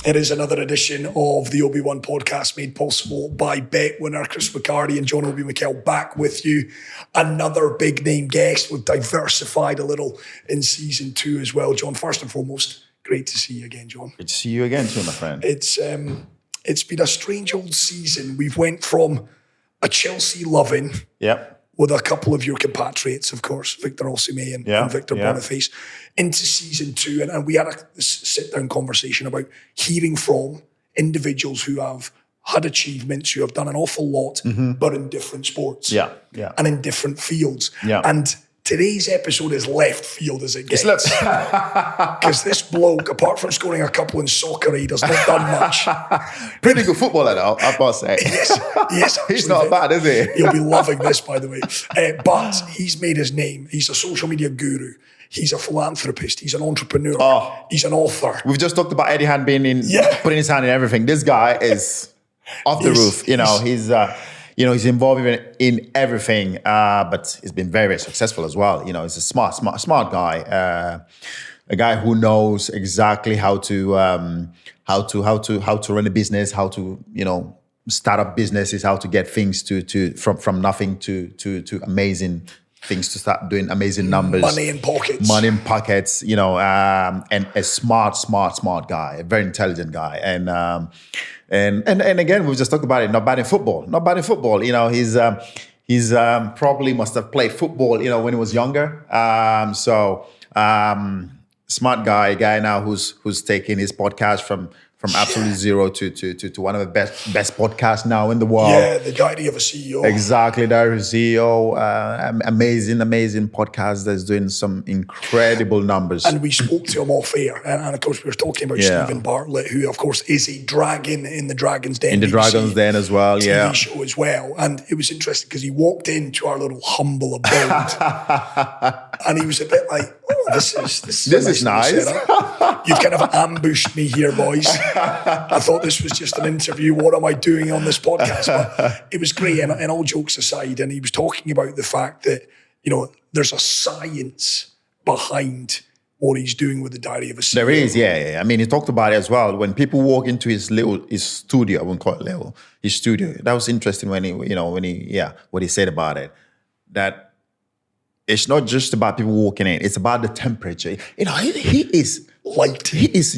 It is another edition of the Obi One Podcast, made possible by bet winner Chris McCarty and John Obi Mikel, back with you. Another big name guest. We've diversified a little in season 2 as well. John, first and foremost, great to see you again, John. Good to see you again too, my friend. It's been a strange old season. We've went from a Chelsea loving, with a couple of your compatriots, of course, Victor Osimhen and Victor Boniface, into season 2. And we had a sit-down conversation about hearing from individuals who have had achievements, who have done an awful lot, but in different sports and in different fields. And today's episode is left field as it gets. Because this bloke, apart from scoring a couple in soccer, he does not done much. Pretty good footballer though, I must say. Yes, he's not bad, is he? He'll be loving this, by the way. But he's made his name. He's a social media guru. He's a philanthropist. He's an entrepreneur. He's an author. We've just talked about Eddie Han being putting his hand in everything. This guy is off the roof. He's involved in everything, but he's been very, very successful as well. He's a smart guy, a guy who knows exactly how to run a business, how to start up businesses, how to get things from nothing to amazing things, to start doing amazing numbers. Money in pockets, and a smart guy, a very intelligent guy. And again, we've just talked about it, not bad in football. He's probably must have played football, when he was younger. Smart guy, a guy now who's taking his podcast from absolutely zero to one of the best podcasts now in the world. Yeah, the diary of a CEO. Exactly, diary of a CEO. Amazing podcast that's doing some incredible numbers. And we spoke to him off air, and of course we were talking about Stephen Bartlett, who of course is a dragon in the Dragon's Den. In the Dragon's Den as well, TV show as well. And it was interesting because he walked into our little humble abode, and he was a bit like, this is nice. You've kind of ambushed me here, boys. I thought this was just an interview. What am I doing on this podcast? But it was great. And all jokes aside, and he was talking about the fact that, there's a science behind what he's doing with the diary of a CEO. There is, yeah. I mean, he talked about it as well. When people walk into his studio, I wouldn't call it little, his studio. That was interesting what he said about it. That it's not just about people walking in. It's about the temperature. He is light. Is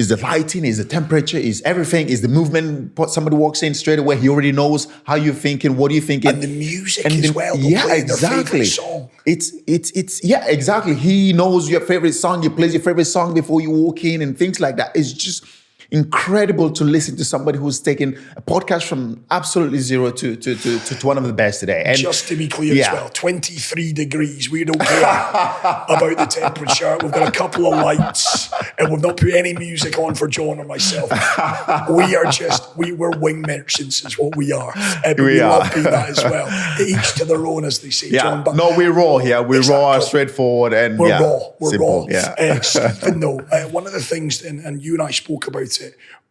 the lighting, is the temperature, is everything, is the movement. Somebody walks in straight away, he already knows how you're thinking, what are you thinking. And the music as well. Yeah, exactly. Song. It's exactly. He knows your favorite song. He plays your favorite song before you walk in and things like that. It's just incredible to listen to somebody who's taken a podcast from absolutely zero to one of the best today. And just to be clear as well, 23 degrees. We don't care about the temperature. We've got a couple of lights and we've not put any music on for John or myself. We're wing merchants is what we are. But we love being that as well. Each to their own, as they say, John. But we're raw here. We're raw, straightforward, and we're raw. We're simple, raw. Stephen, though, one of the things, and you and I spoke about it,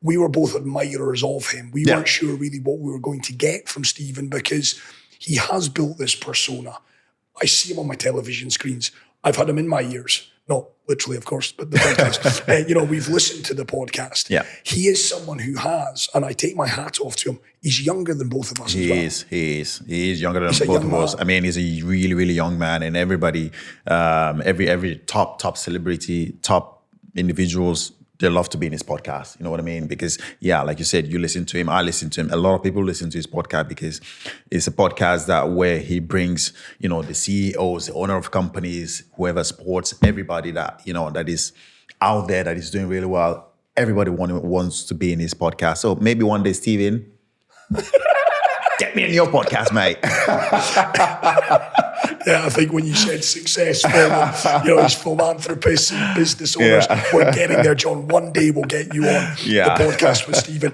we were both admirers of him. We weren't sure really what we were going to get from Stephen because he has built this persona. I see him on my television screens. I've had him in my ears. Not literally, of course, but the podcast. We've listened to the podcast. Yeah. He is someone who has, and I take my hat off to him, he's younger than both of us as well. He is younger than both of us. I mean, he's a really, really young man, and everybody, every top celebrity, top individuals, they love to be in his podcast. You know what I mean? Because, like you said, you listen to him, I listen to him. A lot of people listen to his podcast because it's a podcast where he brings, the CEOs, the owner of companies, whoever sports, everybody that, that is out there, that is doing really well. Everybody wants to be in his podcast. So maybe one day, Steven, get me in your podcast, mate. I think when you said successful, as philanthropists and business owners, we're getting there, John. One day we'll get you on the podcast with Stephen.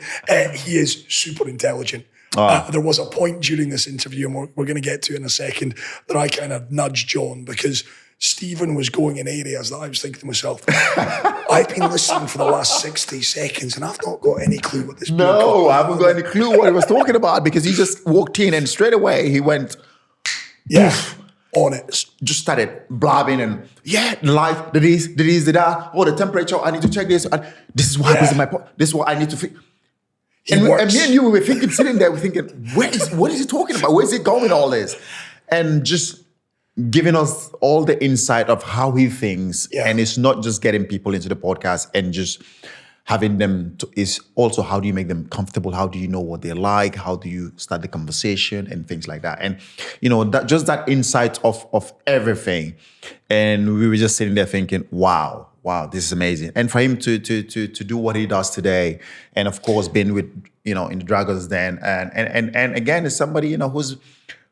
He is super intelligent. There was a point during this interview, and we're going to get to in a second, that I kind of nudged John because Stephen was going in areas that I was thinking to myself, I've been listening for the last 60 seconds and I've not got any clue what this is. No, I haven't got any clue what he was talking about because he just walked in and straight away he went, on it. Just started blabbing and life, the this, the that, the temperature, I need to check this. And this is what happens in my this is what I need to fix. And me and you, we were thinking, sitting there, we're thinking, what is he talking about? Where is he going with all this? And just giving us all the insight of how he thinks. Yeah. And it's not just getting people into the podcast and just having them is also how do you make them comfortable? How do you know what they like? How do you start the conversation and things like that? And that insight of everything. And we were just sitting there thinking, wow, this is amazing. And for him to do what he does today, and of course being with in the Dragons Den, and again is somebody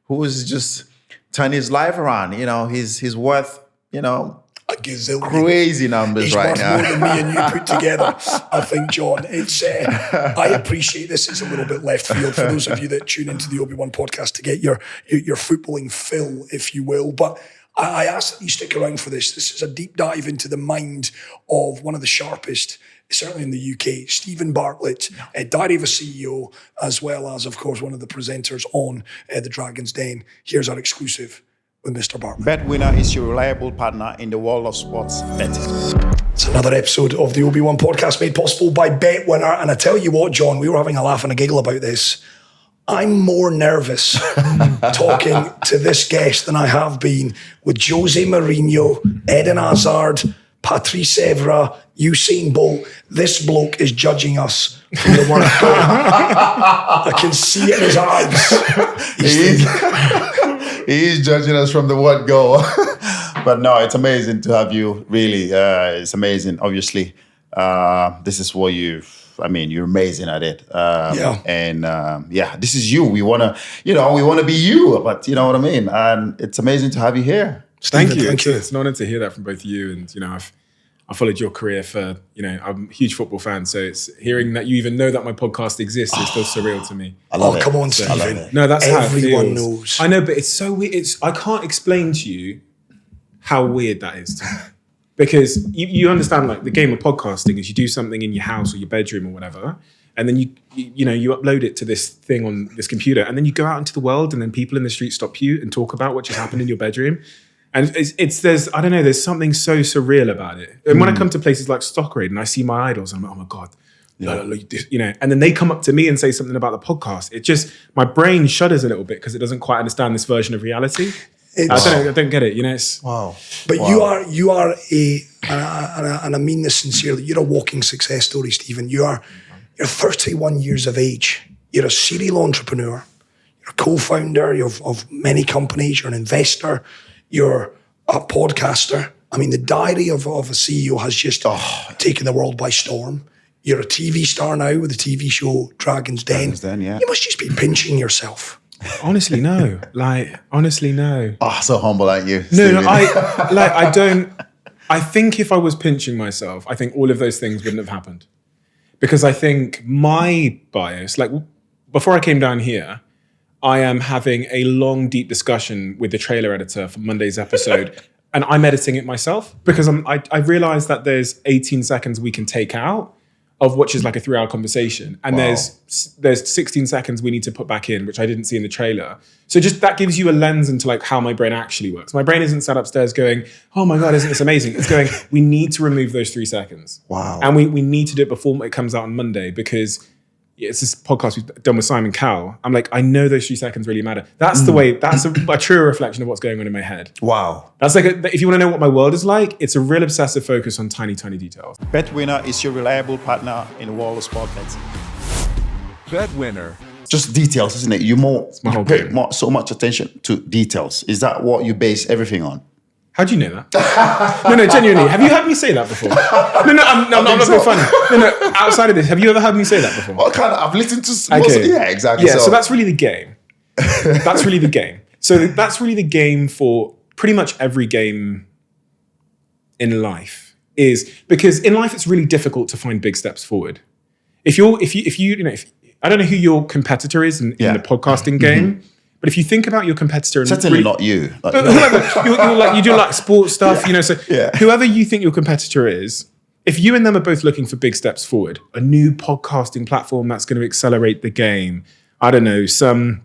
who's just turned his life around. He's worth a gazillion. Crazy numbers. He's right now. More than me and you put together, I think, John. It's I appreciate this. It's a little bit left field for those of you that tune into the Obi One podcast to get your footballing fill, if you will. But I ask that you stick around for this. This is a deep dive into the mind of one of the sharpest, certainly in the UK, Stephen Bartlett, Diary of a CEO, as well as, of course, one of the presenters on the Dragon's Den. Here's our exclusive with Mr. Bartlett. Bet Winner is your reliable partner in the world of sports betting. It's another episode of the Obi One podcast made possible by Bet Winner. And I tell you what, John, we were having a laugh and a giggle about this. I'm more nervous talking to this guest than I have been with José Mourinho, Eden Hazard, Patrice Evra, Usain Bolt. This bloke is judging us from the word go. I can see it in his eyes. He's judging us from the word go. But no, it's amazing to have you, really. It's amazing, obviously. This is what you're amazing at it. And this is you. We want to be you, but you know what I mean? And it's amazing to have you here. Thank you. It's an honor to hear that from both of you. And, I followed your career for, I'm a huge football fan. So it's hearing that you even know that my podcast exists is still surreal to me. I love it. Come on, Stephen. No, that's everyone how it feels. knows. I know, but it's so weird. I can't explain to you how weird that is to me. Because you understand, like, the game of podcasting is you do something in your house or your bedroom or whatever, and then you upload it to this thing on this computer, and then you go out into the world, and then people in the street stop you and talk about what just happened in your bedroom. And there's something so surreal about it. And when I come to places like Stockrade and I see my idols, I'm like, oh my God, and then they come up to me and say something about the podcast. It just, my brain shudders a little bit because it doesn't quite understand this version of reality. I don't get it. It's wow. But you are and I mean this sincerely, you're a walking success story, Stephen. You're 31 years of age. You're a serial entrepreneur. You're a co-founder of many companies. You're an investor. You're a podcaster. I mean, the diary of a CEO has just taken the world by storm. You're a TV star now with the TV show Dragon's Den. You must just be pinching yourself. Honestly, no. Honestly, no. Oh, so humble, aren't you? No, I don't. I think if I was pinching myself, I think all of those things wouldn't have happened. Because I think my bias, before I came down here, I am having a long, deep discussion with the trailer editor for Monday's episode, and I'm editing it myself because I realized that there's 18 seconds we can take out of which is like a 3-hour conversation. And there's 16 seconds we need to put back in, which I didn't see in the trailer. So just that gives you a lens into how my brain actually works. My brain isn't sat upstairs going, oh my God, isn't this amazing? It's going, we need to remove those 3 seconds. Wow. And we need to do it before it comes out on Monday because it's this podcast we've done with Simon Cowell. I'm like, I know those 3 seconds really matter. That's the way, that's a true reflection of what's going on in my head. Wow. That's if you want to know what my world is like, it's a real obsessive focus on tiny, tiny details. Bet Winner is your reliable partner in the world of sport betting. Bet Winner. Just details, isn't it? You pay so much attention to details. Is that what you base everything on? How do you know that? No, genuinely. Have you heard me say that before? No, I'm not being funny. No, outside of this, have you ever heard me say that before? Well, I've listened to... Yeah, exactly. Yeah, so that's really the game. That's really the game. So that's really the game for pretty much every game in life is because in life it's really difficult to find big steps forward. If I don't know who your competitor is in the podcasting game, but if you think about your competitor, and certainly not you. You do sports stuff, whoever you think your competitor is, if you and them are both looking for big steps forward, a new podcasting platform that's going to accelerate the game, I don't know, some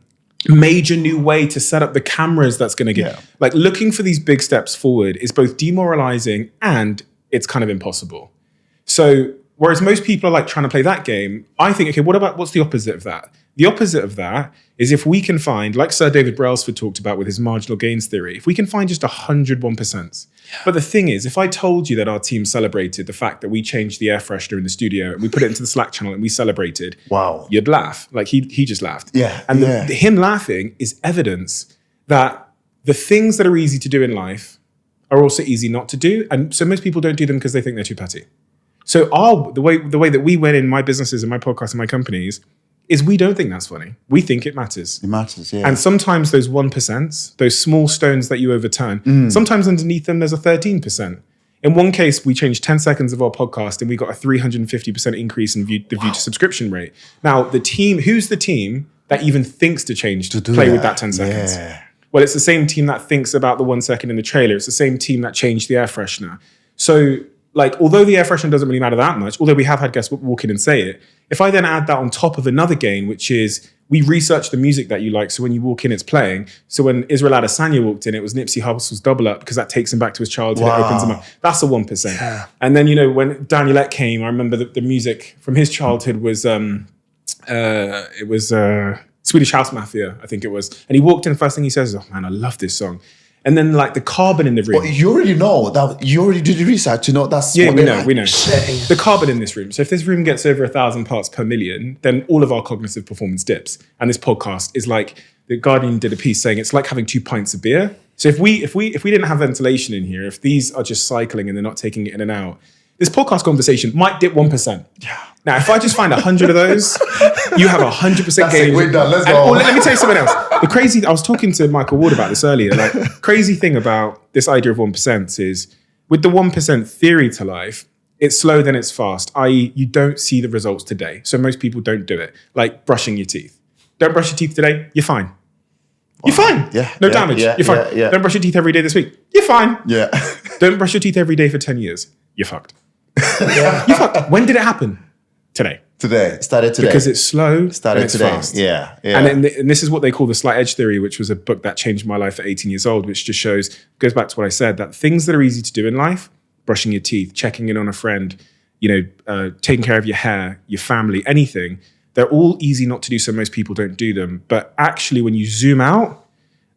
major new way to set up the cameras that's going to get... Like, looking for these big steps forward is both demoralizing and it's kind of impossible. So, whereas most people are like trying to play that game, I think, okay, what's the opposite of that? The opposite of that is if we can find, like Sir David Brailsford talked about with his marginal gains theory, if we can find just 101%. But the thing is, if I told you that our team celebrated the fact that we changed the air freshener in the studio and we put it into the Slack channel and we celebrated, you'd laugh. Like he just laughed. And him laughing is evidence that the things that are easy to do in life are also easy not to do. And so most people don't do them because they think they're too petty. So the way that we went in my businesses and my podcasts and my companies is we don't think that's funny. We think it matters. It matters, yeah. And sometimes those 1%, those small stones that you overturn, sometimes underneath them there's a 13%. In one case, we changed 10 seconds of our podcast and we got a 350% increase in the view to subscription rate. Now, who's the team that even thinks to change to play with that 10 seconds? Yeah. Well, it's the same team that thinks about the 1 second in the trailer. It's the same team that changed the air freshener. So, like, although the air freshener doesn't really matter that much, although we have had guests walk in and say it, if I then add that on top of another gain, which is we research the music that you like, so when you walk in, it's playing. So when Israel Adesanya walked in, it was Nipsey Hussle's Double Up because that takes him back to his childhood. It opens him up. That's a 1%. Yeah. And then, when Danielette came, I remember the music from his childhood was, Swedish House Mafia, I think it was. And he walked in, first thing he says, "Oh man, I love this song." And then like the carbon in the room. Well, you already know that. You already did the research. That's we know. The carbon in this room. So if this room gets over 1,000 parts per million, then all of our cognitive performance dips. And this podcast is like, the Guardian did a piece saying it's like having 2 pints of beer. So if we didn't have ventilation in here, if these are just cycling and they're not taking it in and out, this podcast conversation might dip 1%. Yeah. Now, if I just find 100 of those, you have 100% gain. We're done. Let's go. Let me tell you something else. I was talking to Michael Ward about this earlier. Like, crazy thing about this idea of 1% is with the 1% theory to life, it's slow then it's fast, i.e. you don't see the results today. So most people don't do it. Like brushing your teeth. Don't brush your teeth today, you're fine. You're fine. Yeah. No damage. You're fine. Don't brush your teeth every day this week. You're fine. Yeah. Don't brush your teeth every day for 10 years. You're fucked. You're fucked. When did it happen? Today. Started today. Because it's slow. Started and it's today. Fast. Yeah. And this is what they call the slight edge theory, which was a book that changed my life at 18 years old, which just goes back to what I said, that things that are easy to do in life, brushing your teeth, checking in on a friend, taking care of your hair, your family, anything, they're all easy not to do, so most people don't do them. But actually, when you zoom out,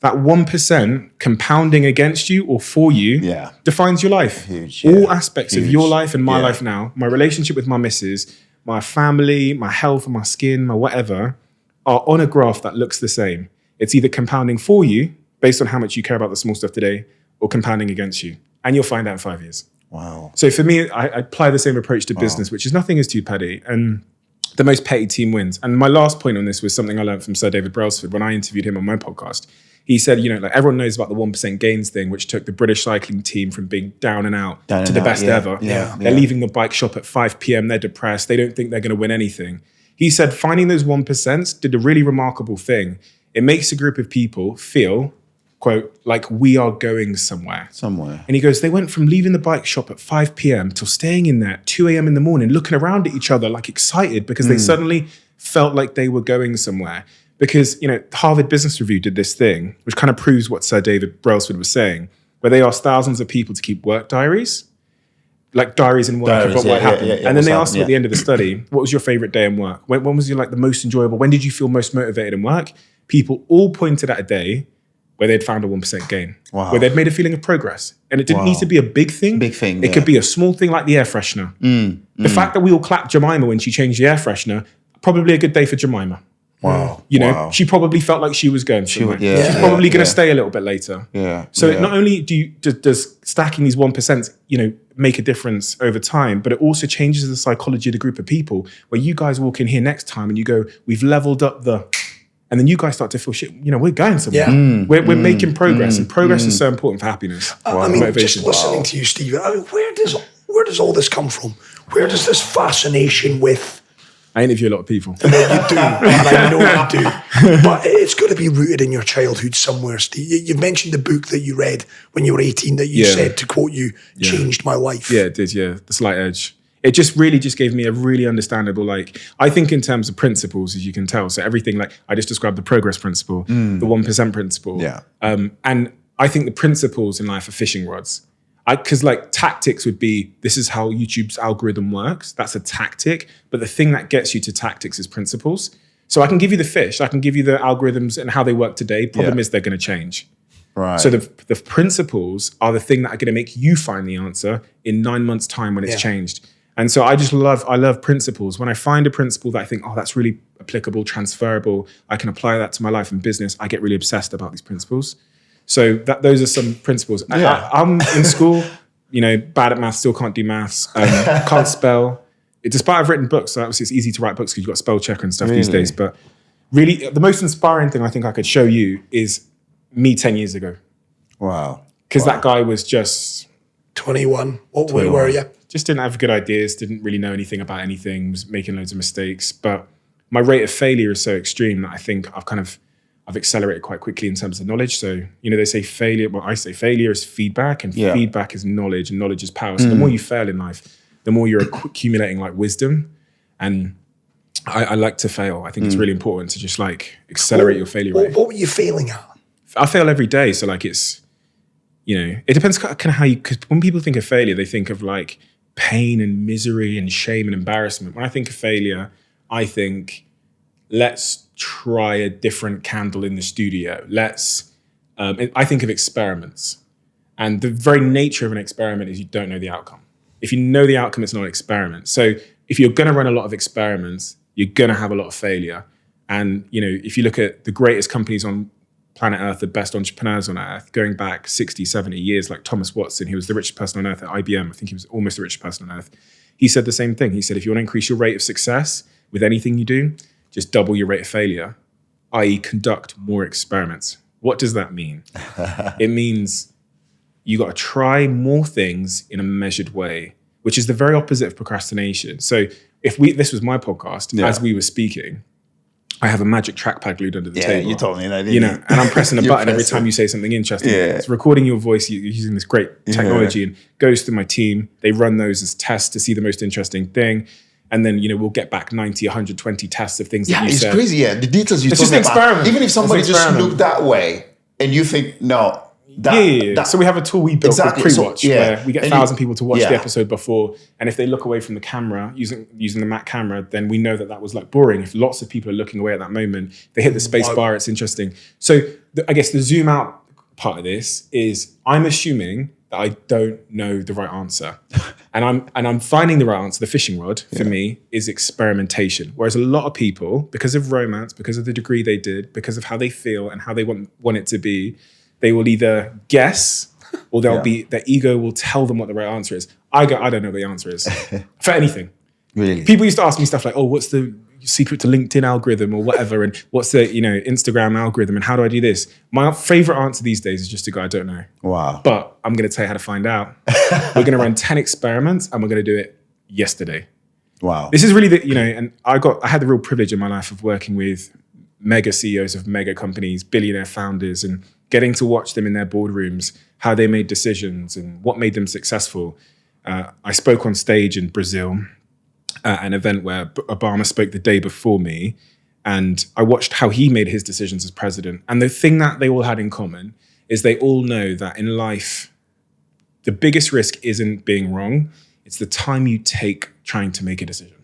that 1% compounding against you or for you defines your life. Huge, all aspects of your life and my life now, my relationship with my missus, my family, my health, my skin, my whatever, are on a graph that looks the same. It's either compounding for you based on how much you care about the small stuff today or compounding against you. And you'll find out in 5 years. Wow. So for me, I apply the same approach to business, which is nothing is too petty. And the most petty team wins. And my last point on this was something I learned from Sir David Brailsford when I interviewed him on my podcast. He said, like everyone knows about the 1% gains thing, which took the British cycling team from being down and out to the best ever. They're leaving the bike shop at 5 p.m. They're depressed. They don't think they're going to win anything. He said finding those 1% did a really remarkable thing. It makes a group of people feel, quote, like we are going somewhere. And he goes, they went from leaving the bike shop at 5 p.m. till staying in there at 2 a.m. in the morning, looking around at each other like excited because they suddenly felt like they were going somewhere. Because, Harvard Business Review did this thing, which kind of proves what Sir David Brailsford was saying, where they asked thousands of people to keep work diaries, like diaries in work of what happened. And then they asked them at the end of the study, what was your favorite day in work? When was your the most enjoyable? When did you feel most motivated in work? People all pointed at a day where they'd found a 1% gain, where they'd made a feeling of progress. And it didn't need to be a big thing. It could be a small thing like the air freshener. The fact that we all clapped Jemima when she changed the air freshener, probably a good day for Jemima. Wow. She probably felt like she was going somewhere. She's probably going to stay a little bit later. So not only does stacking these 1%, make a difference over time, but it also changes the psychology of the group of people where you guys walk in here next time and you go, we've leveled up and then you guys start to feel shit, we're going somewhere. We're making progress and progress is so important for happiness. Just listening to you, Steve, where does all this come from? Where does this fascination with... I interview a lot of people. You do. I know you do. But it's got to be rooted in your childhood somewhere, Steve. You've mentioned the book that you read when you were 18 that you said, to quote you, changed my life. Yeah, it did, The Slight Edge. It just really just gave me a really understandable, like, I think in terms of principles, as you can tell. So everything, like I just described the progress principle, the 1% principle. Yeah. And I think the principles in life are fishing rods. Because like tactics would be, this is how YouTube's algorithm works. That's a tactic. But the thing that gets you to tactics is principles. So I can give you the fish, I can give you the algorithms and how they work today. Problem is they're going to change. Right. So the principles are the thing that are going to make you find the answer in 9 months' time when it's changed. And so I love principles. When I find a principle that I think, oh, that's really applicable, transferable, I can apply that to my life and business, I get really obsessed about these principles. So those are some principles. Yeah. I'm in school, bad at maths, still can't do maths, can't spell. Despite I've written books, so obviously it's easy to write books because you've got spell checker and stuff these days. But really, the most inspiring thing I think I could show you is me 10 years ago. Wow. Because that guy was just 21. Where were you? Just didn't have good ideas, didn't really know anything about anything, was making loads of mistakes. But my rate of failure is so extreme that I think I've accelerated quite quickly in terms of knowledge. So, they say failure, I say failure is feedback, and feedback is knowledge, and knowledge is power. So the more you fail in life, the more you're accumulating like wisdom. And I like to fail. I think it's really important to just like accelerate your failure rate. What were you failing at? I fail every day. So like it's, it depends kind of how because when people think of failure, they think of like pain and misery and shame and embarrassment. When I think of failure, I think, let's try a different candle in the studio. I think of experiments. And the very nature of an experiment is you don't know the outcome. If you know the outcome, it's not an experiment. So if you're going to run a lot of experiments, you're going to have a lot of failure. And, if you look at the greatest companies on planet Earth, the best entrepreneurs on Earth, going back 60, 70 years, like Thomas Watson, he was the richest person on Earth at IBM. I think he was almost the richest person on Earth. He said the same thing. He said, if you want to increase your rate of success with anything you do, just double your rate of failure, i.e. conduct more experiments. What does that mean? It means you got to try more things in a measured way, which is the very opposite of procrastination. So if this was my podcast, as we were speaking, I have a magic trackpad glued under the table. You told me that, didn't you? And I'm pressing a button every time you say something interesting. Yeah. It's recording your voice using this great technology and goes to my team. They run those as tests to see the most interesting thing. And then, we'll get back 90, 120 tests of things that you said. Yeah, it's crazy. Yeah, the details you it's told just me an experiment. Even if somebody just looked that way and you think, no. So we have a tool we built called Pre-Watch where we get 1,000 people to watch the episode before. And if they look away from the camera, using the Mac camera, then we know that was like boring. If lots of people are looking away at that moment, they hit the space bar, it's interesting. So I guess the zoom out part of this is I'm assuming that I don't know the right answer. And I'm finding the right answer. The fishing rod for me is experimentation. Whereas a lot of people, because of romance, because of the degree they did, because of how they feel and how they want it to be, they will either guess or their ego will tell them what the right answer is. I don't know what the answer is for anything. Really? People used to ask me stuff like, oh, what's the secret to LinkedIn algorithm or whatever? And what's the, Instagram algorithm? And how do I do this? My favorite answer these days is just to go, I don't know. Wow. But I'm going to tell you how to find out. We're going to run 10 experiments and we're going to do it yesterday. Wow. This is really and I had the real privilege in my life of working with mega CEOs of mega companies, billionaire founders, and getting to watch them in their boardrooms, how they made decisions and what made them successful. I spoke on stage in Brazil at an event where Obama spoke the day before me, and I watched how he made his decisions as president. And the thing that they all had in common is they all know that in life, the biggest risk isn't being wrong. It's the time you take trying to make a decision.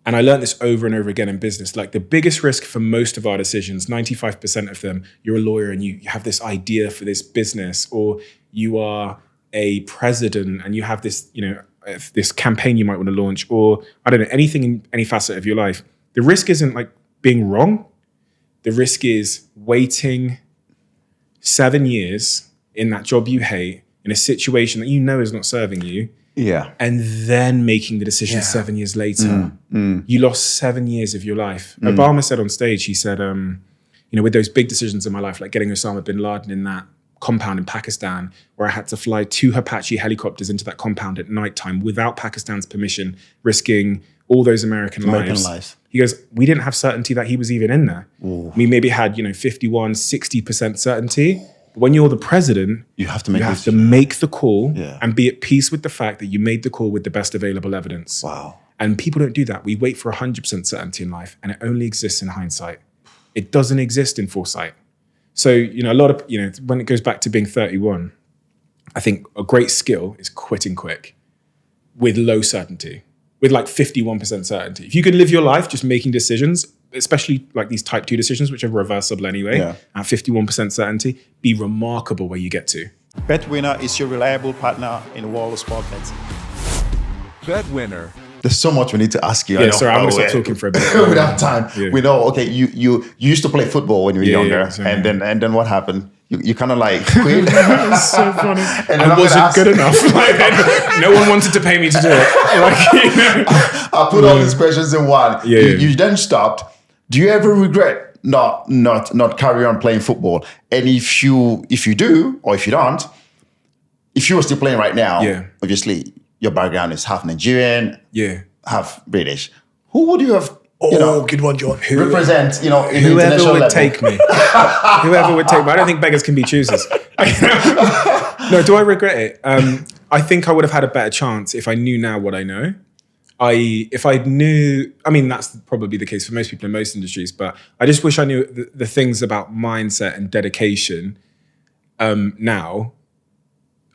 And I learned this over and over again in business. Like the biggest risk for most of our decisions, 95% of them, you're a lawyer and you have this idea for this business, or you are a president and you have this, this campaign you might want to launch, or I don't know, anything in any facet of your life. The risk isn't like being wrong. The risk is waiting 7 years in that job you hate, in a situation that you know is not serving you. Yeah. And then making the decision 7 years later. You lost 7 years of your life. Obama said on stage, he said, with those big decisions in my life, like getting Osama bin Laden in that compound in Pakistan, where I had to fly 2 Apache helicopters into that compound at nighttime without Pakistan's permission, risking all those American lives. He goes, we didn't have certainty that he was even in there. Ooh. We maybe had, 51, 60% certainty, When you're the president, you have to make the call and be at peace with the fact that you made the call with the best available evidence. Wow. And people don't do that. We wait for 100% certainty in life, and it only exists in hindsight. It doesn't exist in foresight. So, a lot of, when it goes back to being 31, I think a great skill is quitting quick with low certainty, with like 51% certainty. If you could live your life just making decisions, especially like these type 2 decisions, which are reversible anyway, at 51% certainty, be remarkable where you get to. BetWinner is your reliable partner in the world of sport betting. BetWinner. There's so much we need to ask you. Yeah, sorry, I'm going to stop talking for a bit. We don't have time. Yeah. We know, okay, you used to play football when you were younger, and then what happened? You kind of like quit. It's so funny. And I wasn't good enough. No one wanted to pay me to do it. I put all these questions in one. You then stopped. Do you ever regret not carry on playing football? And if you do, or if you don't, if you were still playing right now, obviously your background is half Nigerian, half British. Who would you have? Good one, John. Represent, in whoever would take me. Whoever would take me. I don't think beggars can be choosers. No, do I regret it? I think I would have had a better chance if I knew now what I know. If I knew, that's probably the case for most people in most industries, but I just wish I knew the things about mindset and dedication now.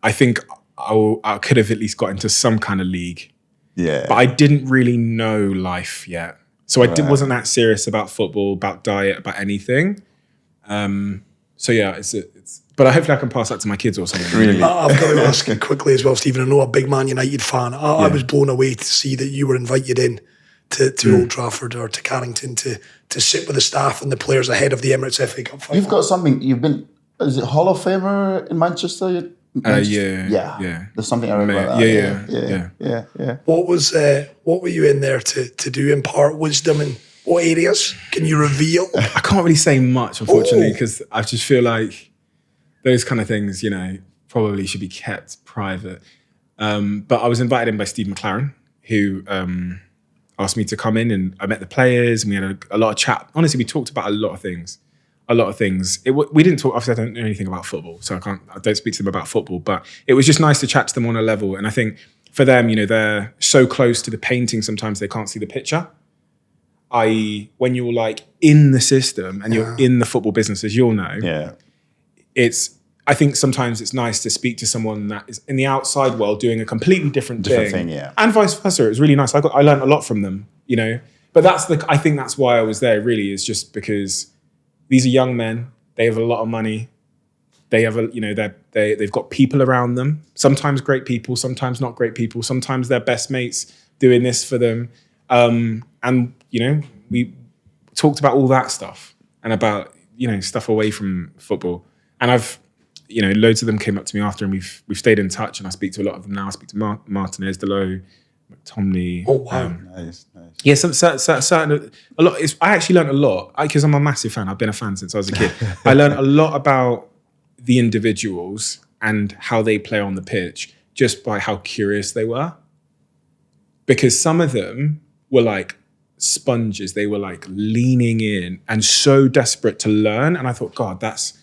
I think I could have at least got into some kind of league. Yeah. But I didn't really know life yet. So I wasn't that serious about football, about diet, about anything. But hopefully I can pass that to my kids or something. Really? I've got to ask quickly as well, Stephen. I know a big Man United fan. I was blown away to see that you were invited in to Old Trafford or to Carrington to sit with the staff and the players ahead of the Emirates FA Cup final. You've got something. You've been, is it Hall of Famer in Manchester? Yeah. There's something I remember about that. Yeah. What were you in there to do? Impart wisdom in what areas? Can you reveal? I can't really say much, unfortunately, because I just feel like those kind of things, probably should be kept private. But I was invited in by Steve McLaren, who asked me to come in, and I met the players, and we had a lot of chat. Honestly, we talked about a lot of things. We didn't talk, obviously I don't know anything about football, so I don't speak to them about football, but it was just nice to chat to them on a level. And I think for them, they're so close to the painting, sometimes they can't see the picture. I.e., when you're like in the system and you're in the football business, as you'll know, I think sometimes it's nice to speak to someone that is in the outside world doing a completely different thing. And vice versa. It was really nice. I learned a lot from them, But I think that's why I was there, really, is just because these are young men. They have a lot of money. They have they've got people around them. Sometimes great people, sometimes not great people. Sometimes their best mates doing this for them. And we talked about all that stuff and about stuff away from football. And I've loads of them came up to me after, and we've stayed in touch. And I speak to a lot of them now. I speak to Martinez, Delo, McTomney. Oh wow, nice. Yeah, certain a lot. I actually learned a lot because I'm a massive fan. I've been a fan since I was a kid. I learned a lot about the individuals and how they play on the pitch just by how curious they were. Because some of them were like sponges. They were like leaning in and so desperate to learn. And I thought, God, that's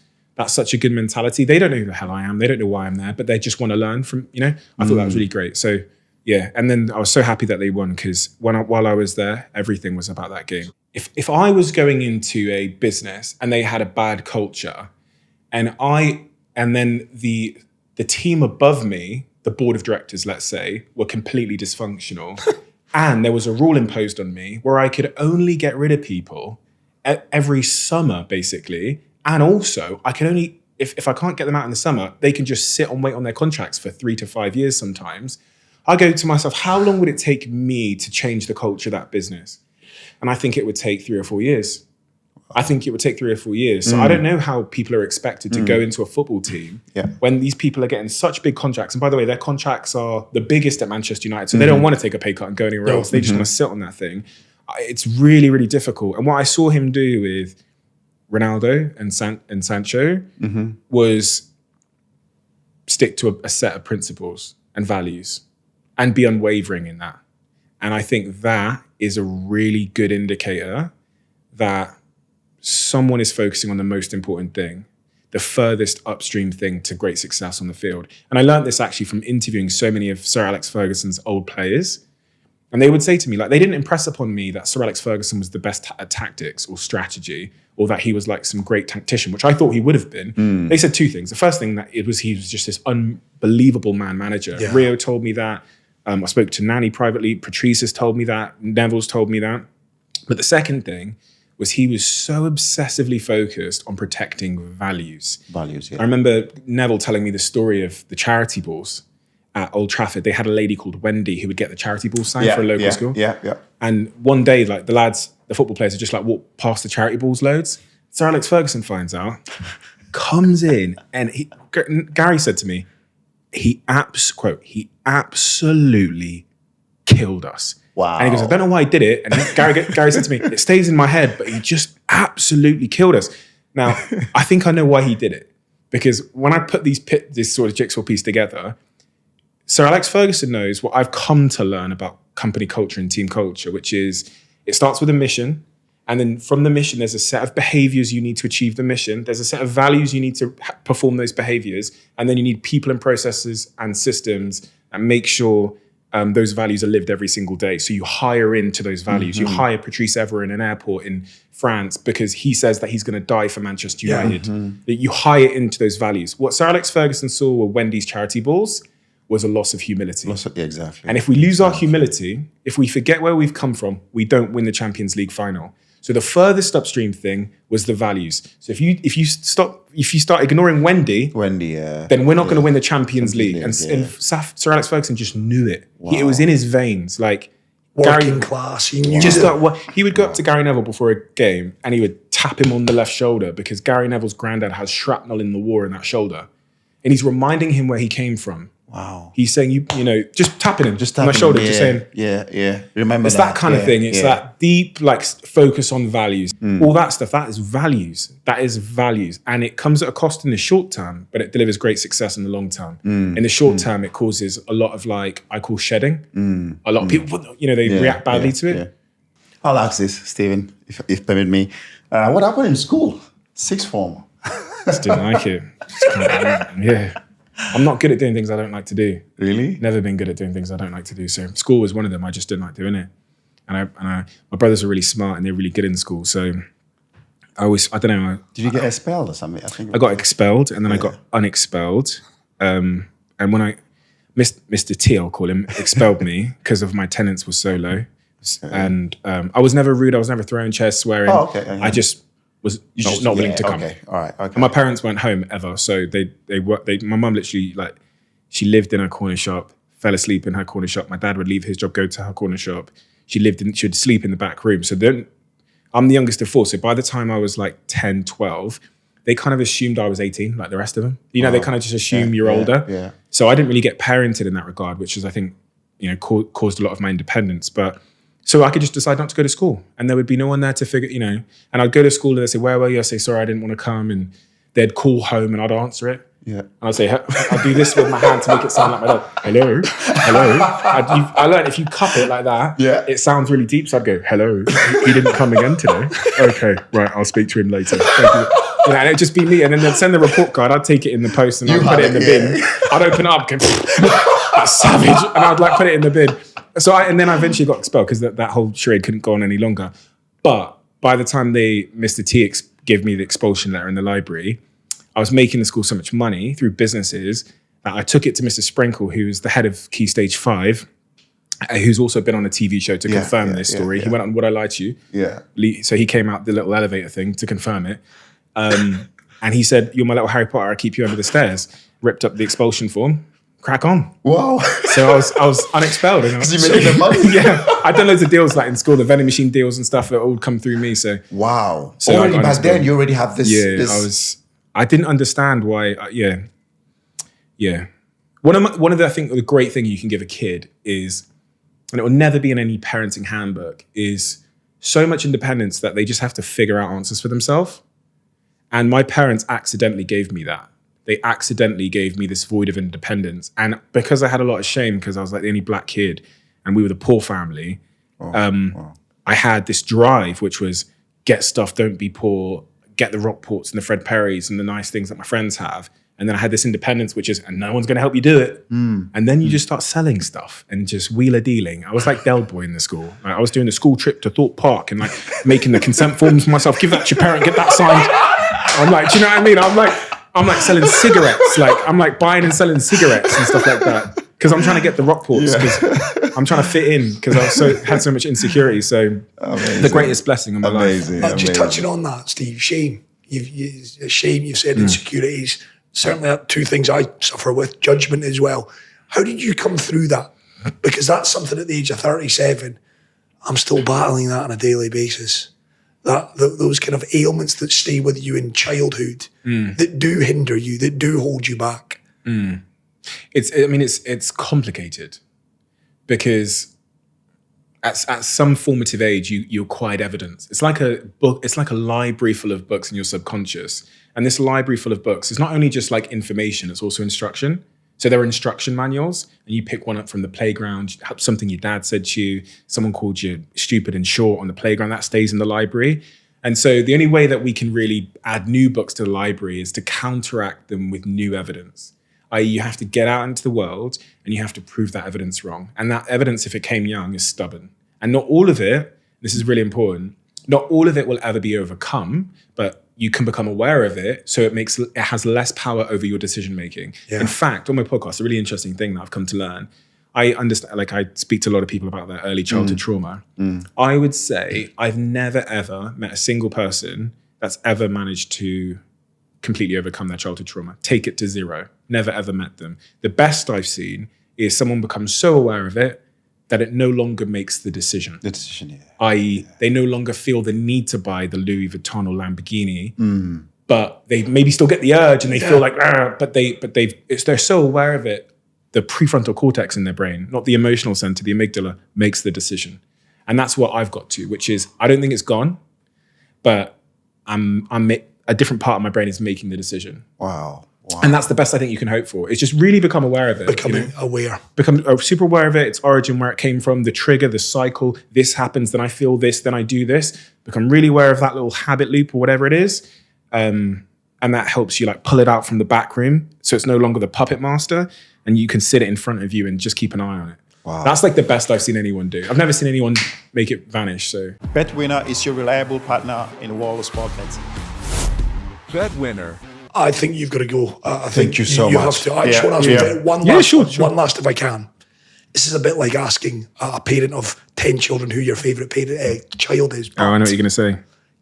such a good mentality. They don't know who the hell I am. They don't know why I'm there, but they just want to learn from, I thought that was really great. So yeah, and then I was so happy that they won because while I was there, everything was about that game. If I was going into a business and they had a bad culture, and then the team above me, the board of directors, let's say, were completely dysfunctional, and there was a rule imposed on me where I could only get rid of people every summer, basically, and also I can only if I can't get them out in the summer, they can just sit and wait on their contracts for 3 to 5 years sometimes. I go to myself, how long would it take me to change the culture of that business? And I think it would take 3 or 4 years. So I don't know how people are expected to go into a football team when these people are getting such big contracts. And by the way, their contracts are the biggest at Manchester United. So they don't want to take a pay cut and go anywhere else. They just want to sit on that thing. It's really, really difficult. And what I saw him do with Ronaldo and Sancho was stick to a set of principles and values and be unwavering in that. And I think that is a really good indicator that someone is focusing on the most important thing. the furthest upstream thing to great success on the field. And I learned this actually from interviewing so many of Sir Alex Ferguson's old players. And they would say to me, like, they didn't impress upon me that Sir Alex Ferguson was the best at tactics or strategy, or that he was like some great tactician, which I thought he would have been. They said two things. The first thing, that he was just this unbelievable man manager. Yeah. Rio told me that. I spoke to Nani privately. Patrice has told me that. Neville's told me that. But the second thing was he was so obsessively focused on protecting values. Values, yeah. I remember Neville telling me the story of the charity balls at Old Trafford. They had a lady called Wendy who would get the charity balls signed for a local school. Yeah. And one day, like the football players would just like walk past the charity balls loads. Sir Alex Ferguson finds out, comes in, and Gary said to me, he absolutely killed us. Wow. And he goes, I don't know why he did it. And Gary said to me, it stays in my head, but he just absolutely killed us. Now, I think I know why he did it. Because when I put this sort of jigsaw piece together, Sir Alex Ferguson knows what I've come to learn about company culture and team culture, which is it starts with a mission. And then from the mission, there's a set of behaviors you need to achieve the mission. There's a set of values you need to perform those behaviors. And then you need people and processes and systems that make sure those values are lived every single day. So you hire into those values. You hire Patrice Evra in an airport in France because he says that he's going to die for Manchester United. That you hire into those values. What Sir Alex Ferguson saw with Wendy's charity balls was a loss of humility. Exactly. And if we lose our humility, if we forget where we've come from, we don't win the Champions League final. So the furthest upstream thing was the values. So if you start ignoring Wendy, then we're not going to win the Champions League. And Sir Alex Ferguson just knew it. Wow. It was in his veins. Like working class. He knew he would go up to Gary Neville before a game and he would tap him on the left shoulder because Gary Neville's granddad has shrapnel in the war in that shoulder, and he's reminding him where he came from. Wow. He's saying, just tapping him on my shoulder, just saying, remember it's that kind of thing. It's that deep, like, focus on values. All that stuff, that is values. That is values. And it comes at a cost in the short term, but it delivers great success in the long term. In the short term, it causes a lot of, like, I call shedding. A lot of people, they react badly to it. Yeah. I'll ask this, Stephen, if permit me. What happened in school? Sixth form. Just didn't like it. Yeah. I'm not good at doing things I don't like to do. Really? Never been good at doing things I don't like to do. So school was one of them. I just didn't like doing it. And my brothers are really smart and they're really good in school. So I don't know. Did you get expelled or something? I got expelled and then I got unexpelled. And when Mr. T, I'll call him, expelled me because of my attendance was so low. Okay. And I was never rude. I was never throwing chairs, swearing. Oh, okay. I just was not willing to come. Okay, all right, okay. And my parents weren't home ever, so my mum literally, like, she lived in her corner shop, fell asleep in her corner shop. My dad would leave his job, go to her corner shop. She would sleep in the back room. So then, I'm the youngest of four. So by the time I was like 10, 12, they kind of assumed I was 18, like the rest of them. They kind of just assume you're older. Yeah. So I didn't really get parented in that regard, which is, I think, caused a lot of my independence. But so I could just decide not to go to school and there would be no one there to figure, and I'd go to school and they'd say, where were you? I'd say, sorry, I didn't want to come. And they'd call home and I'd answer it. Yeah. And I'd say, I'd do this with my hand to make it sound like my dad. Hello. I learned if you cup it like that, it sounds really deep. So I'd go, hello, he didn't come again today. Okay, right, I'll speak to him later. Thank you. And it'd just be me. And then they'd send the report card. I'd take it in the post and I'd put it in the bin. I'd open it up, go, that's savage. And I'd like put it in the bin. So and then I eventually got expelled because that whole charade couldn't go on any longer. But by the time Mr. T gave me the expulsion letter in the library, I was making the school so much money through businesses that I took it to Mr. Sprinkle, who's the head of Key Stage 5, who's also been on a TV show to confirm this story. He went on Would I Lie to You? Yeah. So he came out the little elevator thing to confirm it. And he said, you're my little Harry Potter, I keep you under the stairs. Ripped up the expulsion form. Crack on. Wow. So I was unexpelled. Because you made the money? Yeah. I'd done loads of deals like in school, the vending machine deals and stuff that all come through me. So wow. So already back then you already have this. Yeah, I didn't understand why. Yeah. One of the, I think the great thing you can give a kid is, and it will never be in any parenting handbook, is so much independence that they just have to figure out answers for themselves. And my parents accidentally gave me that. They accidentally gave me this void of independence. And because I had a lot of shame because I was like the only black kid and we were the poor family, I had this drive, which was get stuff, don't be poor, get the Rockports and the Fred Perrys and the nice things that my friends have. And then I had this independence, which is, and no one's going to help you do it. And then you just start selling stuff and just wheeler dealing. I was like Del Boy in the school. Like, I was doing the school trip to Thorpe Park and like making the consent forms for myself. Give that to your parent, get that signed. I'm like, do you know what I mean? I'm like selling cigarettes. Like I'm like buying and selling cigarettes and stuff like that. Because I'm trying to get the Rockports. Because I'm trying to fit in. Because I had so much insecurity. So the greatest blessing of my life. Just touching on that, Steve. Shame. You've said insecurities. Certainly two things I suffer with, judgment as well. How did you come through that? Because that's something at the age of 37, I'm still battling that on a daily basis. Those kind of ailments that stay with you in childhood, that do hinder you, that do hold you back. It's complicated because at some formative age, you acquired evidence. It's like a book. It's like a library full of books in your subconscious. And this library full of books is not only just like information, it's also instruction. So there are instruction manuals and you pick one up from the playground, something your dad said to you, someone called you stupid and short on the playground, that stays in the library. And so the only way that we can really add new books to the library is to counteract them with new evidence. i.e. you have to get out into the world and you have to prove that evidence wrong. And that evidence, if it came young, is stubborn. And not all of it, this is really important, not all of it will ever be overcome, but you can become aware of it, so it has less power over your decision making. Yeah. In fact, on my podcast, a really interesting thing that I've come to learn, I understand, like I speak to a lot of people about their early childhood trauma. I would say I've never ever met a single person that's ever managed to completely overcome their childhood trauma, take it to zero. Never ever met them. The best I've seen is someone becomes so aware of it that it no longer makes the decision. The decision, yeah. I.e., they no longer feel the need to buy the Louis Vuitton or Lamborghini, but they maybe still get the urge and they feel like, they're so aware of it. The prefrontal cortex in their brain, not the emotional center, the amygdala, makes the decision. And that's what I've got to, which is, I don't think it's gone, but a different part of my brain is making the decision. Wow. And that's the best I think you can hope for. It's just really become aware of it. Becoming aware. Become super aware of it, its origin, where it came from, the trigger, the cycle. This happens, then I feel this, then I do this. Become really aware of that little habit loop or whatever it is. And that helps you like pull it out from the back room. So it's no longer the puppet master and you can sit it in front of you and just keep an eye on it. Wow. That's like the best I've seen anyone do. I've never seen anyone make it vanish. So BetWinner is your reliable partner in the world of sport betting. BetWinner. I think you've got to go. Thank you so much. Have to. I just want to ask one last if I can. This is a bit like asking a parent of 10 children who your favourite child is. Oh, I know what you're going to say.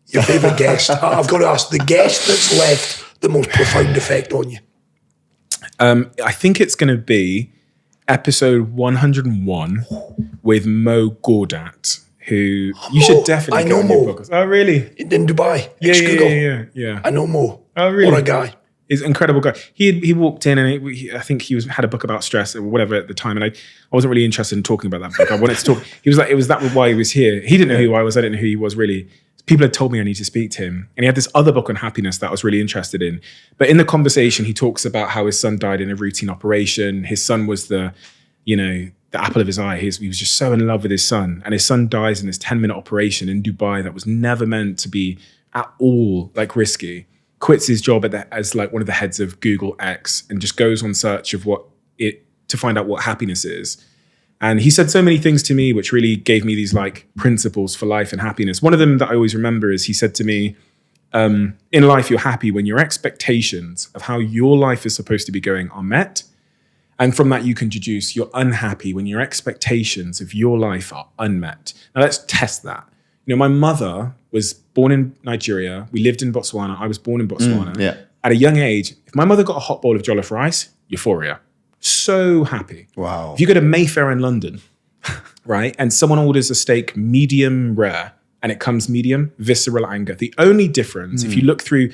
Your favourite guest. I've got to ask the guest that's left the most profound effect on you. I think it's going to be episode 101 with Mo Gordat, who you should definitely I know on Mo. your podcast. Oh, really? In Dubai. Yeah. I know Mo. Oh, really? What a guy. He's an incredible guy. He walked in and I think he had a book about stress or whatever at the time, and I wasn't really interested in talking about that book. I wanted to talk. He was like, it was that why he was here. He didn't know who I was. I didn't know who he was really. People had told me I need to speak to him, and he had this other book on happiness that I was really interested in. But in the conversation, he talks about how his son died in a routine operation. His son was the apple of his eye. He was just so in love with his son, and his son dies in this 10-minute operation in Dubai that was never meant to be at all like risky. Quits his job as like one of the heads of Google X and just goes on search of to find out what happiness is. And he said so many things to me, which really gave me these like principles for life and happiness. One of them that I always remember is he said to me, in life, you're happy when your expectations of how your life is supposed to be going are met. And from that, you can deduce you're unhappy when your expectations of your life are unmet. Now let's test that. My mother was born in Nigeria. We lived in Botswana. I was born in Botswana. At a young age, if my mother got a hot bowl of jollof rice, euphoria. So happy. Wow. If you go to Mayfair in London, right, and someone orders a steak medium rare and it comes medium, visceral anger. The only difference, if you look through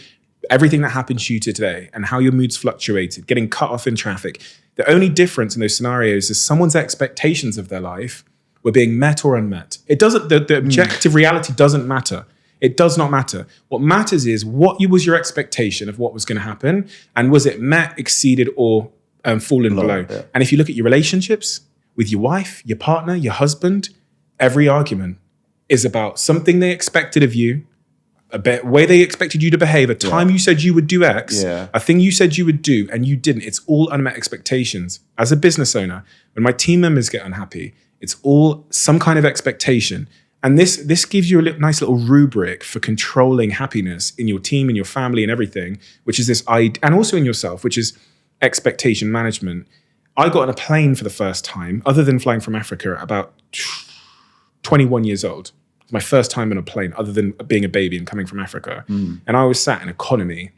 everything that happened to you today and how your moods fluctuated, getting cut off in traffic, the only difference in those scenarios is someone's expectations of their life were being met or unmet. It doesn't, the objective reality doesn't matter. It does not matter. What matters is what was your expectation of what was going to happen, and was it met, exceeded, or fallen below? Yeah. And if you look at your relationships with your wife, your partner, your husband, every argument is about something they expected of you, way they expected you to behave, a time you said you would do X, a thing you said you would do, and you didn't. It's all unmet expectations. As a business owner, when my team members get unhappy, it's all some kind of expectation. And this gives you a nice little rubric for controlling happiness in your team, in your family, and everything, which is this idea, and also in yourself, which is expectation management. I got on a plane for the first time, other than flying from Africa, at about 21 years old. My first time in a plane, other than being a baby and coming from Africa. And I was sat in economy.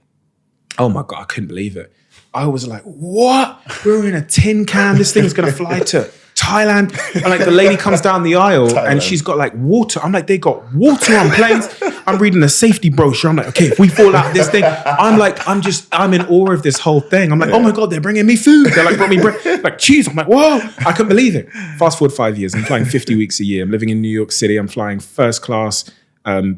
Oh my God, I couldn't believe it. I was like, what? We're in a tin can. This thing's gonna fly to Thailand. And like the lady comes down the aisle and she's got like water. I'm like, they got water on planes. I'm reading the safety brochure. I'm like, okay, if we fall out of this thing, I'm in awe of this whole thing. I'm like, oh my God, they're bringing me food. They're like, brought me like cheese. I'm like, whoa, I couldn't believe it. Fast forward 5 years, I'm flying 50 weeks a year. I'm living in New York City. I'm flying first class,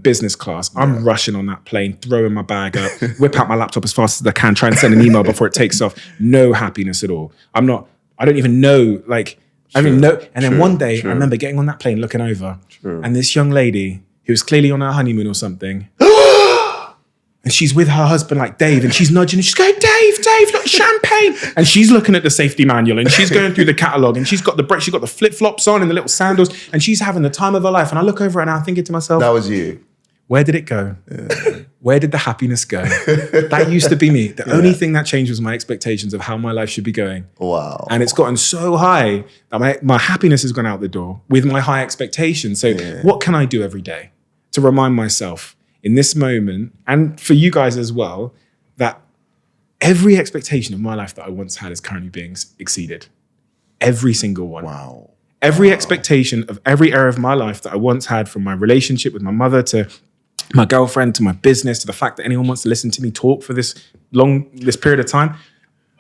business class. I'm rushing on that plane, throwing my bag up, whip out my laptop as fast as I can, try and send an email before it takes off. No happiness at all. I don't even know, like, I don't even know. And then one day, I remember getting on that plane, looking over, and this young lady who was clearly on her honeymoon or something, and she's with her husband, like Dave, and she's nudging, and she's going, Dave, look, champagne. And she's looking at the safety manual, and she's going through the catalogue, and she's got the flip-flops on and the little sandals, and she's having the time of her life. And I look over and I'm thinking to myself, that was you. Where did it go? Where did the happiness go? That used to be me. The only thing that changed was my expectations of how my life should be going. Wow. And it's gotten so high that my happiness has gone out the door with my high expectations. So what can I do every day to remind myself in this moment, and for you guys as well, that every expectation of my life that I once had is currently being exceeded. Every single one. Wow. Every expectation of every area of my life that I once had, from my relationship with my mother to my girlfriend to my business to the fact that anyone wants to listen to me talk for this period of time,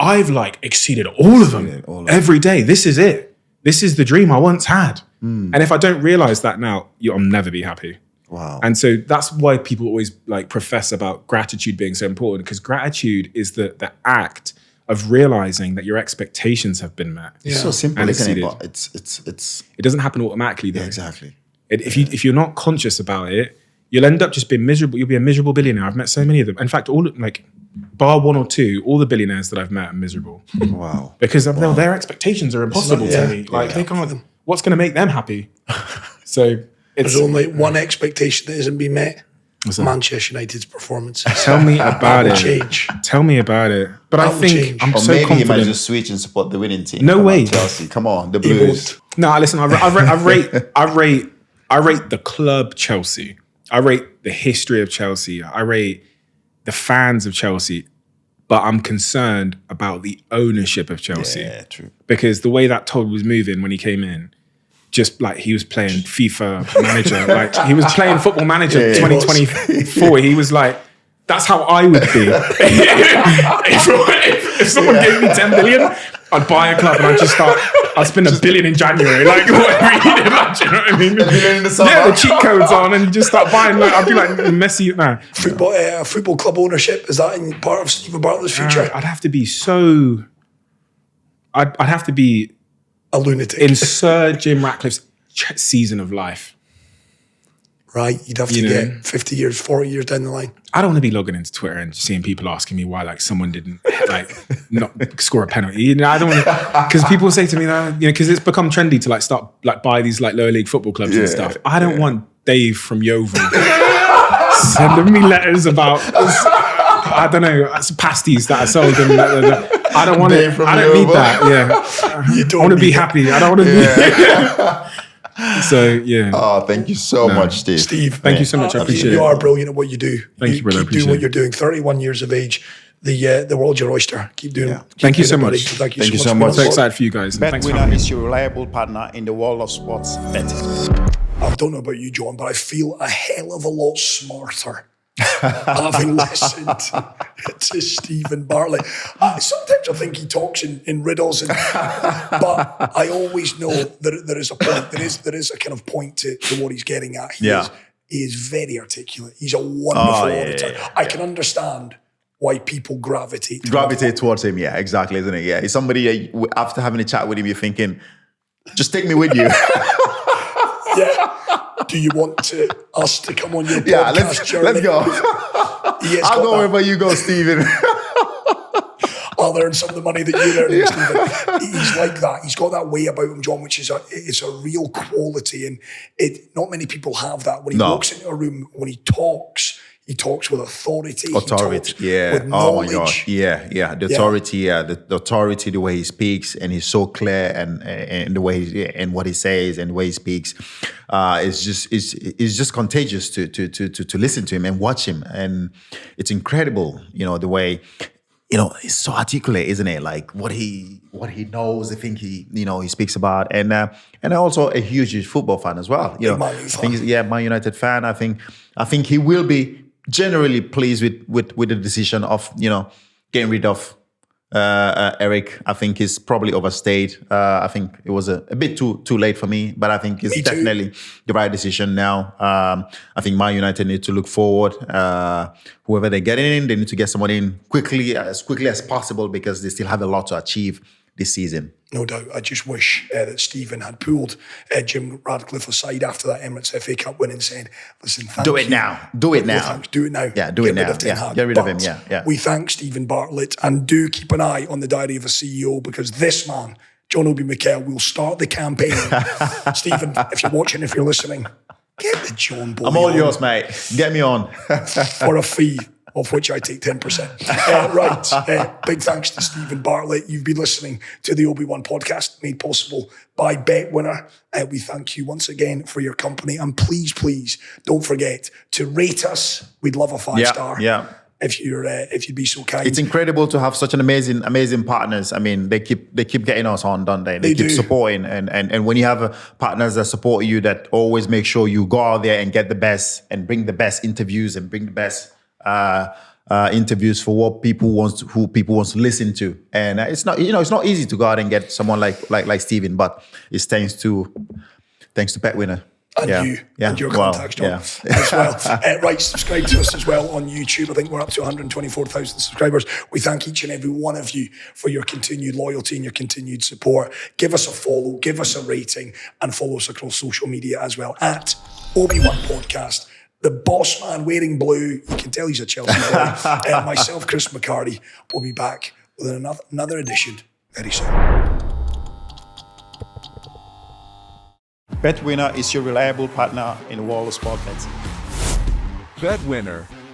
I've like exceeded all of them every day. This is it. This is the dream I once had. And if I don't realize that now, I'll never be happy. Wow. And so that's why people always like profess about gratitude being so important, because gratitude is the act of realizing that your expectations have been met. It's so simple, isn't it? But it's it doesn't happen automatically though. Yeah, exactly. If you're not conscious about it, you'll end up just being miserable. You'll be a miserable billionaire. I've met so many of them. In fact, all like bar one or two, all the billionaires that I've met are miserable. Wow. Because their expectations are impossible to me. Like they can't. What's going to make them happy? So there's only one expectation that isn't being met. Manchester United's performance. Tell me about it. Change. Tell me about it. But I think change. I'm or so maybe confident. he might just switch and support the winning team. No way. Chelsea. Come on, the Blues. No, listen. I rate the club Chelsea. I rate the history of Chelsea. I rate the fans of Chelsea. But I'm concerned about the ownership of Chelsea. Yeah, true. Because the way that Todd was moving when he came in, just like he was playing FIFA manager, like he was playing Football Manager 2024. He was like, that's how I would be. if someone gave me 10 billion, I'd buy a club and I'd spend $1 billion in January. Like, whatever you did, like, you know what I mean? In the summer. Yeah, the cheat codes on and you just start buying. Like, I'd be like Messi now. Football club ownership, is that in part of Stephen Bartlett's future? I'd have to be so... I'd have to be... a lunatic. In Sir Jim Ratcliffe's season of life. Right, you'd have to get 50 years, 40 years down the line. I don't want to be logging into Twitter and seeing people asking me why like someone didn't like not score a penalty. You know, I don't want to, because people say to me that, because it's become trendy to like start like buy these like lower league football clubs and stuff. I don't want Dave from Yeovil sending me letters about I don't know, pasties that I sold them. I don't want it. I don't need that. Yeah, You don't I want to be need happy. I don't want to be. So yeah. Oh, thank you so much, Steve. Steve, Thank you so much. I appreciate it. You are brilliant at what you do. Thank you, brother. Keep doing what you're doing. 31 years of age. The world's your oyster. Keep doing it. Thank you so much. Thank you Thank you so so much. much. I'm so excited for you guys. Bet Thanks for Winner having me. is your reliable partner in the world of sports betting. I don't know about you, John, but I feel a hell of a lot smarter having listened to Stephen Bartlett. Sometimes I think he talks in riddles, but I always know that there is a point. There is a kind of point to what he's getting at. He is very articulate. He's a wonderful auditor. I can understand why people gravitate towards him. Yeah, exactly, isn't it? Yeah, he's somebody after having a chat with him, you're thinking, just take me with you. Do you want us to come on your podcast journey? Let's go. I'll go wherever you go, Stephen. I'll earn some of the money that you earn, Stephen. He's like that. He's got that way about him, John, which is it's a real quality, and not many people have that. When he walks into a room, when he talks with authority. With knowledge. Oh my gosh, yeah. The authority, the authority, the way he speaks, and he's so clear, and the way and what he says and the way he speaks, is just contagious to listen to him and watch him, and it's incredible, the way. He's so articulate, isn't it? Like what he knows, the thing he speaks about, and also a huge football fan as well. Man United fan. I think he will be generally pleased with the decision of getting rid of Eric. I think he's probably overstayed. I think it was a bit too late for me, but I think it's definitely the right decision now. I think Man United need to look forward. Whoever they get in, they need to get someone in as quickly as possible, because they still have a lot to achieve this season. No doubt. I just wish that Stephen had pulled Jim Radcliffe aside after that Emirates FA Cup win and said, listen, thank you. Do it now. Do it now. Do it now. Yeah, do it now. Get rid of him. Yeah. We thank Stephen Bartlett, and do keep an eye on the diary of a CEO, because this man, John Obi Mikel, will start the campaign. Stephen, if you're watching, if you're listening, get the John boy I'm all yours, mate. Get me on. For a fee of which I take 10%. Big thanks to Stephen Bartlett. You've been listening to the Obi One Podcast, made possible by Bet Winner. We thank you once again for your company. And please, don't forget to rate us. We'd love a 5-star. Yeah. If you'd be so kind. It's incredible to have such an amazing partners. I mean, they keep getting us on, don't they? They keep supporting, and when you have partners that support you, that always make sure you go out there and get the best and bring the best interviews and bring the best interviews for who people want to listen to. And it's not easy to go out and get someone like Stephen, but it's thanks to Bet Winner. And you and your contacts, John, as well. Right, subscribe to us as well on YouTube. I think we're up to 124,000 subscribers. We thank each and every one of you for your continued loyalty and your continued support. Give us a follow, give us a rating, and follow us across social media as well at Obi One Podcast. The boss man wearing blue, you can tell he's a Chelsea player. Myself, Chris McCarty, will be back with another edition very soon. Bet Winner is your reliable partner in the world of sport betting. Bet Winner.